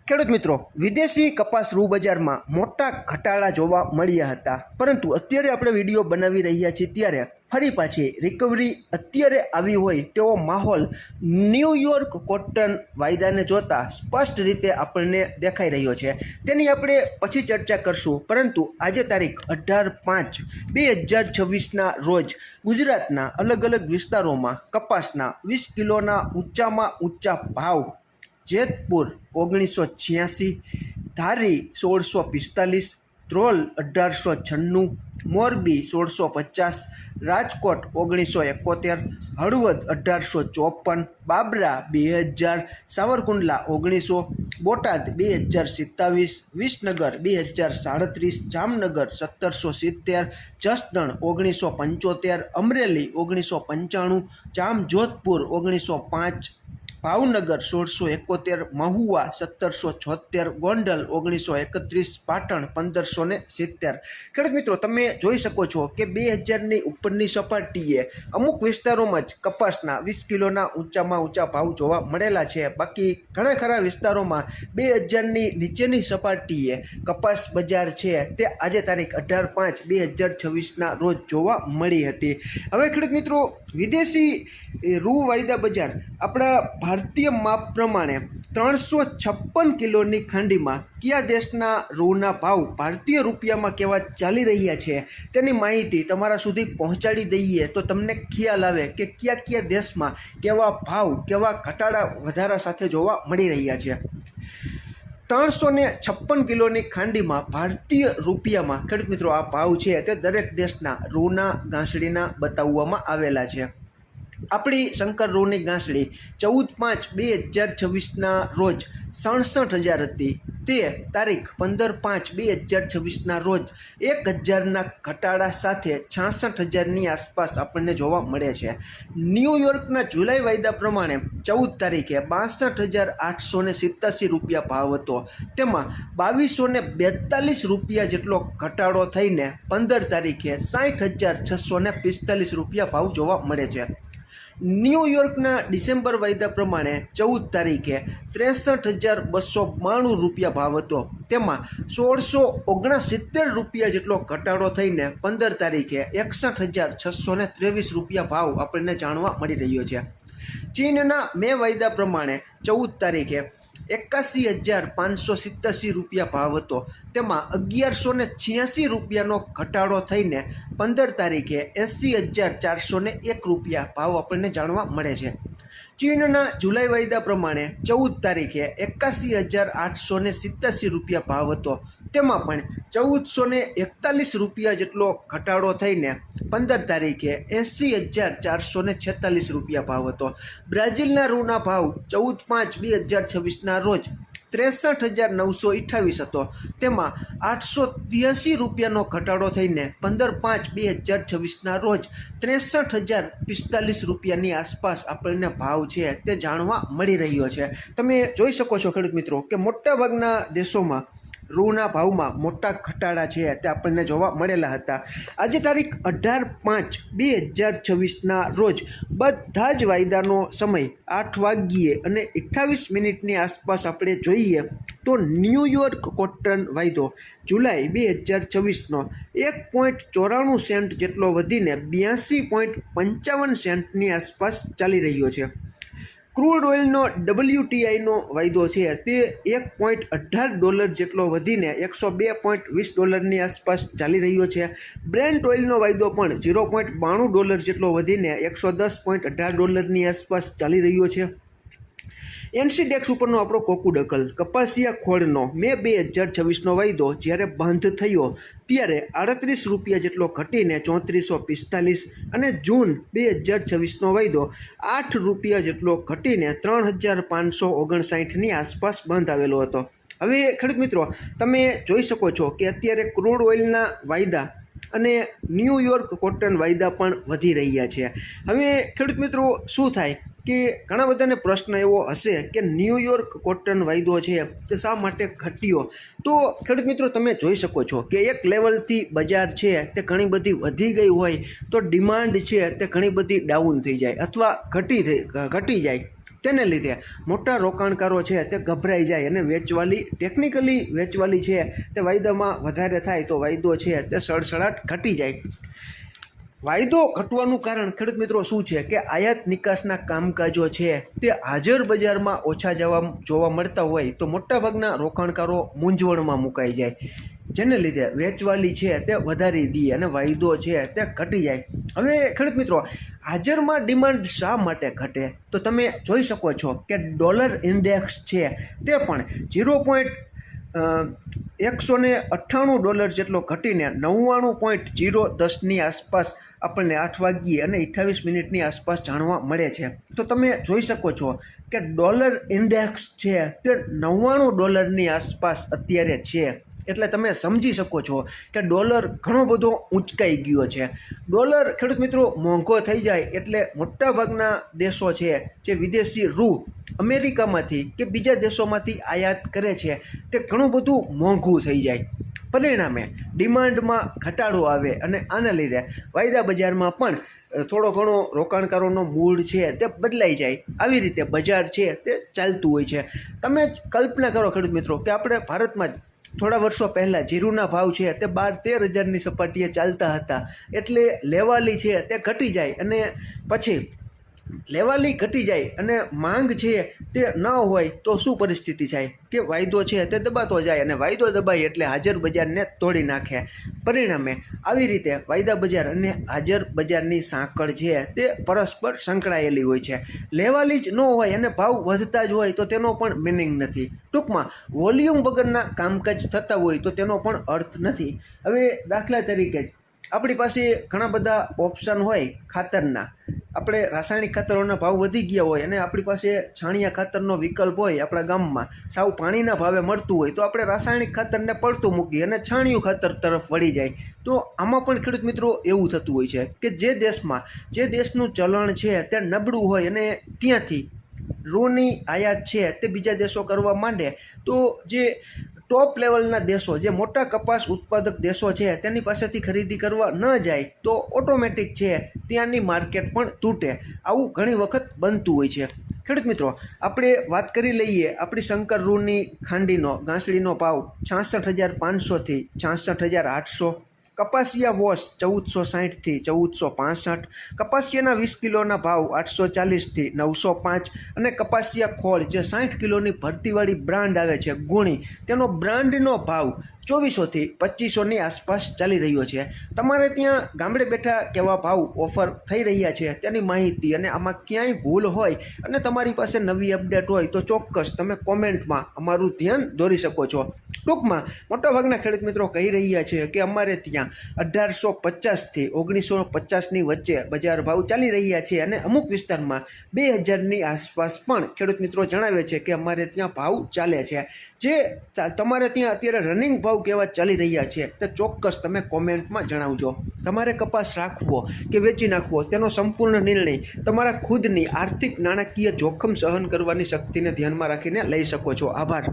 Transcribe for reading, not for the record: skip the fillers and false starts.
ખેડૂત મિત્રો, વિદેશી કપાસ રૂ બજારમાં મોટા ઘટાડા જોવા મળ્યા હતા, પરંતુ અત્યારે આપણે વિડીયો બનાવી રહ્યા છીએ ત્યારે ફરી પાછી રિકવરી અત્યારે આવી હોય તેવો માહોલ ન્યૂયોર્ક કોટન વાયદાને જોતા સ્પષ્ટ રીતે આપણને દેખાઈ રહ્યો છે। તેની આપણે પછી ચર્ચા કરશું, પરંતુ આજે તારીખ 18/5/2026ના રોજ ગુજરાતના અલગ અલગ વિસ્તારોમાં કપાસના 20 કિલોના ઊંચામાં ઊંચા ભાવ જેતપુર 1986, ધારી 1645, ધ્રોલ 1896, મોરબી 1650, રાજકોટ 1971, હળવદ 1854, બાબરા 2000, સાવરકુંડલા 1900, બોટાદ 2027, વિસનગર 2037, જામનગર 1770, જસદણ 1975, અમરેલી 1995, જામજોધપુર 1905, ભાવનગર 1671, મહુવા 1776, ગોંડલ 1931, પાટણ 1570। ખેડૂત મિત્રો, તમે જોઈ શકો છો કે 2000ની ઉપરની સપાટીએ અમુક વિસ્તારોમાં જ કપાસના 20 કિલોના ઊંચામાં ઊંચા ભાવ જોવા મળેલા છે। બાકી ઘણા ખરા વિસ્તારોમાં 2000ની નીચેની સપાટીએ કપાસ બજાર છે તે આજે તારીખ 18/5/2026ના રોજ જોવા મળી હતી। હવે ખેડૂત મિત્રો, વિદેશી રૂ વાયદા બજાર આપણા ભારતીય માપ પ્રમાણે 356 કિલોની ખાંડીમાં કયા દેશના રૂના ભાવ ભારતીય રૂપિયામાં કેવા ચાલી રહ્યા છે તેની માહિતી તમારા સુધી પહોંચાડી દઈએ તો તમને ખ્યાલ આવે કે કયા કયા દેશમાં કેવા ભાવ, કેવા ઘટાડા વધારા સાથે જોવા મળી રહ્યા છે। 356 કિલોની ખાંડીમાં ભારતીય રૂપિયામાં ખેડૂત મિત્રો આ ભાવ છે તે દરેક દેશના રૂના ગાંસડીના બતાવવામાં આવેલા છે। આપણી શંકર રૂની ગાંસડી 14/5/2026ના રોજ 67,000 હતી, તે તારીખ 15/5/2026ના રોજ 1,000ના ઘટાડા સાથે 66,000ની આસપાસ આપણને જોવા મળે છે। ન્યૂયોર્કના જુલાઈ વાયદા પ્રમાણે 14 તારીખે 62,887 રૂપિયા ભાવ હતો, તેમાં 2,242 રૂપિયા જેટલો ઘટાડો થઈને 15 તારીખે 60,645 રૂપિયા ભાવ જોવા મળે છે। ન્યૂયોર્કના ડિસેમ્બર વાયદા પ્રમાણે 14 તારીખે 63,292 રૂપિયા ભાવ હતો, તેમાં 1,669 રૂપિયા જેટલો ઘટાડો થઈને 15 તારીખે 61,623 રૂપિયા ભાવ આપણને જાણવા મળી રહ્યો છે। ચીનના મે વાયદા પ્રમાણે 14 તારીખે 81,587 રૂપિયા ભાવ હતો, તેમાં 1,186 રૂપિયાનો ઘટાડો થઈને 15 તારીખે 80,401 રૂપિયા ભાવ આપણને જાણવા મળે છે। ચીનના જુલાઈ વાયદા પ્રમાણે 14 તારીખે 81,887 રૂપિયા ભાવ હતો, તેમાં પણ 1,441 રૂપિયા જેટલો ઘટાડો થઈને 15 તારીખે 80,446 રૂપિયા ભાવ હતો। બ્રાઝિલના રૂના ભાવ 14/5/2026ના રોજ 63,928 હતો, તેમાં 883 રૂપિયાનો ઘટાડો થઈને 15/5/2026ના રોજ 63,045 રૂપિયાની આસપાસ આપણને ભાવ છે તે જાણવા મળી રહ્યો છે। તમે જોઈ શકો છો ખેડૂત મિત્રો કે મોટાભાગના દેશોમાં રૂના ભાવમાં મોટા ઘટાડા છે તે આપણને જોવા મળેલા હતા। આજે તારીખ 18/5/2026ના રોજ બધા જ વાયદાનો સમય 8:28 આસપાસ આપણે જોઈએ તો ન્યૂયોર્ક કોટન વાયદો જુલાઈ 2026નો 1.94 સેન્ટ જેટલો વધીને 82.55 સેન્ટની આસપાસ ચાલી રહ્યો છે। ક્રૂડ ઓઇલનો WTIનો વાયદો છે તે $1.18 જેટલો વધીને $102.20ની આસપાસ ચાલી રહ્યો છે। બ્રેન્ટ ઓઇલનો વાયદો પણ $0.92 જેટલો વધીને $110.18ની આસપાસ ચાલી રહ્યો છે। એનસીડેક્સ ઉપરનો આપણો કોકુડકલ કપાસિયા ખોળનો મે 2026નો વાયદો જ્યારે બંધ થયો ત્યારે 38 રૂપિયા જેટલો ઘટીને 3445 અને જૂન 2026નો વાયદો 8 રૂપિયા જેટલો ઘટીને 3,559ની આસપાસ બંધ આવેલો હતો। હવે ખેડૂત મિત્રો, તમે જોઈ શકો છો કે અત્યારે ક્રૂડ ઓઇલના વાયદા અને ન્યૂયોર્ક કોટન વાયદા પણ વધી રહ્યા છે। હવે ખેડૂત મિત્રો, શું થાય કે ઘણા બધાને પ્રશ્ન એવો હશે કે ન્યૂયોર્ક કોટન વાયદો છે તે શા માટે ઘટ્યો? તો ખેડૂત મિત્રો, તમે જોઈ શકો છો કે એક લેવલથી બજાર છે તે ઘણી બધી વધી ગઈ હોય તો ડિમાન્ડ છે તે ઘણી બધી ડાઉન થઈ જાય અથવા ઘટી જાય। જેને લીધે મોટા રોકાણકારો છે તે ગભરાઈ જાય અને ટેકનિકલી વેચવાલી છે તે વાયદામાં વધારે થાય તો વાયદો છે તે સડસડાટ ઘટી જાય. વાયદો ઘટવાનું કારણ ખેડૂત મિત્રો શું છે કે આયાત નિકાસના કામકાજો છે તે હાજર બજારમાં ઓછા જોવા મળતા હોય તો મોટાભાગના રોકાણકારો મૂંઝવણમાં મુકાઈ જાય, જેને લીધે વેચવાલી છે તે વધારી દે અને વાયદો છે તે ઘટી જાય. હવે ખેડૂત મિત્રો હાજરમાં ડિમાન્ડ શા માટે ઘટે તો તમે જોઈ શકો છો કે ડોલર ઇન્ડેક્સ છે તે પણ 198 જેટલો ઘટીને 99.010ની આસપાસ આપણને 8 વાગ્યે અને 28 મિનિટની આસપાસ જાણવા મળે છે. તો તમે જોઈ શકો છો કે ડોલર ઇન્ડેક્સ છે તે $99ની આસપાસ અત્યારે છે. એટલે તમે સમજી શકો છો કે ડોલર ઘણો બધો ઊંચકાઈ ગયો છે. ડોલર ખેડૂત મિત્રો મોંઘો થઈ જાય એટલે મોટાભાગના દેશો છે જે વિદેશી રૂ અમેરિકામાંથી કે બીજા દેશોમાંથી આયાત કરે છે તે ઘણું બધું મોંઘું થઈ જાય. પરિણામે ડિમાન્ડમાં ઘટાડો આવે અને આના લીધે વાયદા બજારમાં પણ થોડો ઘણો રોકાણકારોનો મૂડ છે તે બદલાઈ જાય. આવી રીતે બજાર છે તે ચાલતું હોય છે. તમે જ કલ્પના કરો ખેડૂત મિત્રો કે આપણે ભારતમાં જ થોડા વર્ષો પહેલાં જીરુના ભાવ છે તે 12-13 હજારની સપાટીએ ચાલતા હતા. એટલે લેવાલી છે તે ઘટી જાય અને પછી લેવાલી ઘટી જાય અને માંગ છે તે ન હોય તો શું પરિસ્થિતિ થાય કે વાયદો છે તે દબાતો જાય અને વાયદો દબાય એટલે હાજર બજારને તોડી નાખે. પરિણામે આવી રીતે વાયદા બજાર અને હાજર બજારની સાંકળ છે તે પરસ્પર સંકળાયેલી હોય છે. લેવાલી જ ન હોય અને ભાવ વધતા જ હોય તો તેનો પણ મિનિંગ નથી. ટૂંકમાં વોલ્યુમ વગરના કામકાજ થતા હોય તો તેનો પણ અર્થ નથી. હવે દાખલા તરીકે જ આપણી પાસે ઘણા બધા ઓપ્શન હોય ખાતરના. આપણે રાસાયણિક ખાતરોના ભાવ વધી ગયા હોય અને આપણી પાસે છાણિયા ખાતરનો વિકલ્પ હોય આપણા ગામમાં સાવ પાણીના ભાવે મળતું હોય તો આપણે રાસાયણિક ખાતરને પડતું મૂકી અને છાણિયું ખાતર તરફ વળી જાય. તો આમાં પણ ખેડૂત મિત્રો એવું થતું હોય છે કે જે દેશનું ચલણ છે તે નબળું હોય અને ત્યાંથી રૂની આયાત છે તે બીજા દેશો કરવા માંડે તો જે ટોપ લેવલના દેશો જે મોટા કપાસ ઉત્પાદક દેશો છે તેની પાસેથી ખરીદી કરવા ન જાય તો ઓટોમેટિક છે ત્યાંની માર્કેટ પણ તૂટે. આવું ઘણી વખત બનતું હોય છે. ખેડૂત મિત્રો આપણે વાત કરી લઈએ આપણી શંકર રૂની ખાંડીનો ગાંસડીનો ભાવ 66,500થી 66,800. કપાસિયા વોશ 1460થી 1465. કપાસિયાના 20 કિલોના ભાવ 840થી 905 અને કપાસિયા ખોળ જે 60 કિલોની ભરતીવાળી બ્રાન્ડ આવે છે ગુણી તેનો બ્રાન્ડનો ભાવ 2400થી 2500ની આસપાસ ચાલી રહ્યો છે. તમારે ત્યાં ગામડે બેઠા કેવા ભાવ ઓફર થઈ રહ્યા છે તેની માહિતી અને આમાં ક્યાંય ભૂલ હોય અને તમારી પાસે નવી અપડેટ હોય તો ચોક્કસ તમે કોમેન્ટમાં અમારું ધ્યાન દોરી શકો છો. ટૂંકમાં મોટાભાગના ખેડૂત મિત્રો કહી રહ્યા છે કે અમારે ત્યાં 1850થી 1950ની વચ્ચે બજાર ભાવ ચાલી રહ્યા છે અને અમુક વિસ્તારમાં 2000ની આસપાસ પણ ખેડૂત મિત્રો જણાવે છે કે અમારે ત્યાં ભાવ ચાલે છે. જે તમારે ત્યાં અત્યારે રનિંગ ભાવ કેવા ચાલી રહ્યા છે તે ચોક્કસ તમે કોમેન્ટમાં જણાવજો. તમારે કપાસ રાખવો કે વેચી નાખવો તેનો સંપૂર્ણ નિર્ણય તમારા ખુદની આર્થિક નાણાકીય જોખમ સહન કરવાની શક્તિને ધ્યાનમાં રાખીને લઈ શકો છો. આભાર.